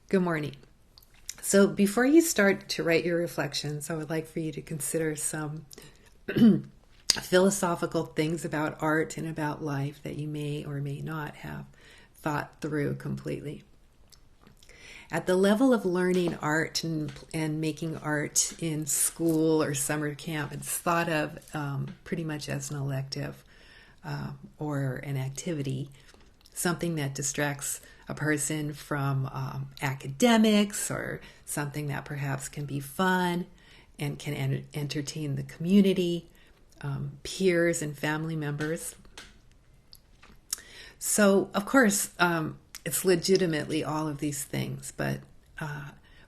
Good morning. So, before you start to write your reflections, I would like for you to consider some philosophical things about art and about life that you may or may not have thought through completely. At the level of learning art and making art in school or summer camp, it's thought of pretty much as an elective or an activity, something that distracts a person from academics, or something that perhaps can be fun and can entertain the community, peers and family members. So, of course, it's legitimately all of these things, but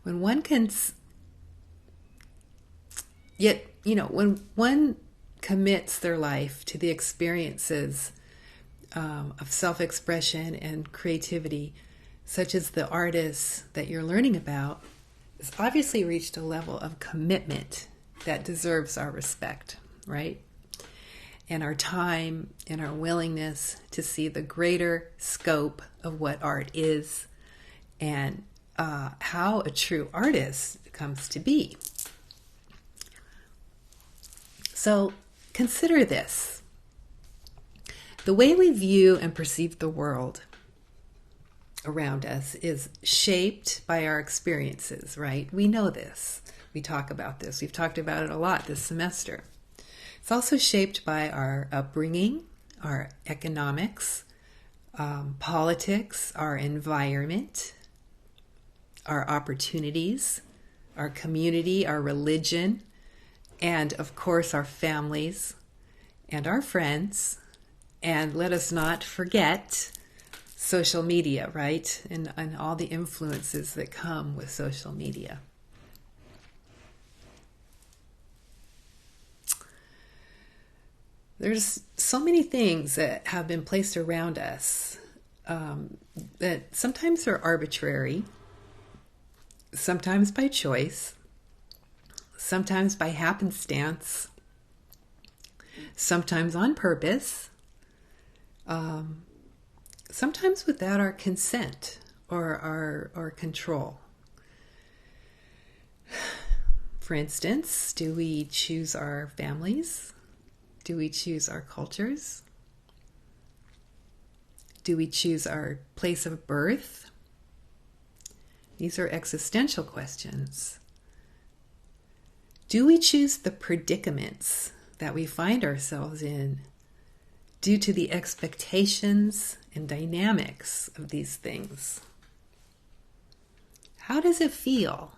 when one can, when one commits their life to the experiences of self-expression and creativity, such as the artists that you're learning about, has obviously reached a level of commitment that deserves our respect, right? And our time and our willingness to see the greater scope of what art is and how a true artist comes to be. So consider this. The way we view and perceive the world around us is shaped by our experiences, right? We know this. We talk about this. We've talked about it a lot this semester. It's also shaped by our upbringing, our economics, politics, our environment, our opportunities, our community, our religion, and of course our families and our friends. And let us not forget social media, right? And all the influences that come with social media. There's so many things that have been placed around us that sometimes are arbitrary, sometimes by choice, sometimes by happenstance, sometimes on purpose, sometimes without our consent or our control. For instance, do we choose our families? Do we choose our cultures? Do we choose our place of birth? These are existential questions. Do we choose the predicaments that we find ourselves in due to the expectations and dynamics of these things? How does it feel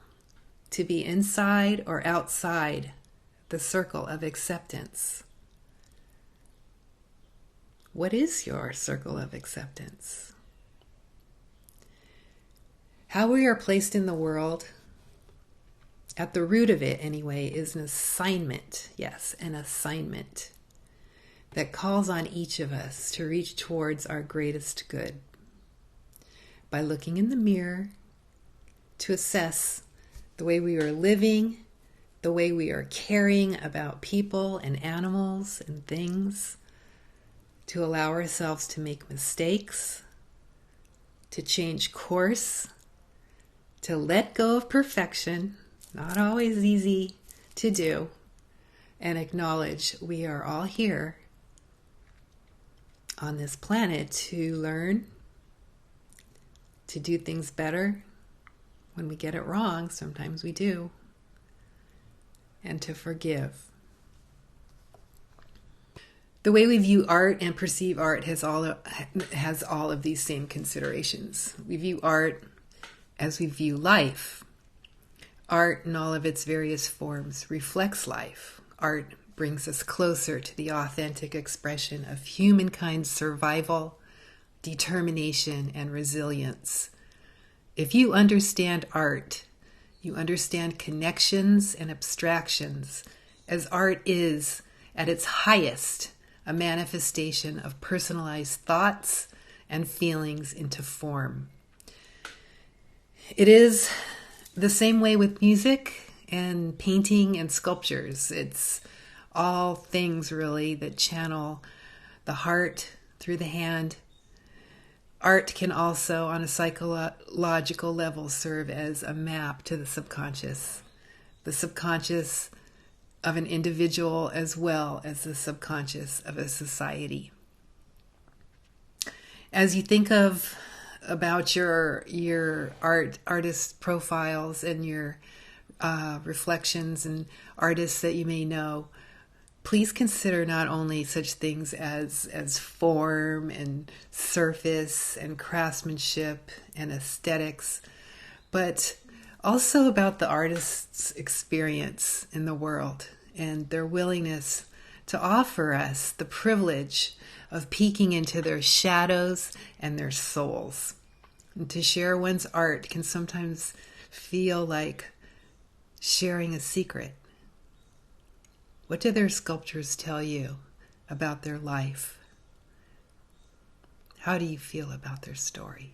to be inside or outside the circle of acceptance? What is your circle of acceptance? How we are placed in the world, at the root of it anyway, is an assignment. Yes, an assignment that calls on each of us to reach towards our greatest good by looking in the mirror to assess the way we are living, the way we are caring about people and animals and things, to allow ourselves to make mistakes, to change course, to let go of perfection, not always easy to do, and acknowledge we are all here on this planet to learn, to do things better when we get it wrong, sometimes we do, and to forgive. The way we view art and perceive art has all of these same considerations. We view art as we view life. Art in all of its various forms reflects life. Art brings us closer to the authentic expression of humankind's survival, determination, and resilience. If you understand art, you understand connections and abstractions, as art is, at its highest, a manifestation of personalized thoughts and feelings into form. It is the same way with music and painting and sculptures. It's all things really that channel the heart through the hand Art can also, on a psychological level, serve as a map to the subconscious of an individual as well as the subconscious of a society. As you think about your artist profiles and your reflections and artists that you may know, please consider not only such things as form and surface and craftsmanship and aesthetics, but also about the artist's experience in the world and their willingness to offer us the privilege of peeking into their shadows and their souls. And to share one's art can sometimes feel like sharing a secret. What do their sculptures tell you about their life? How do you feel about their story?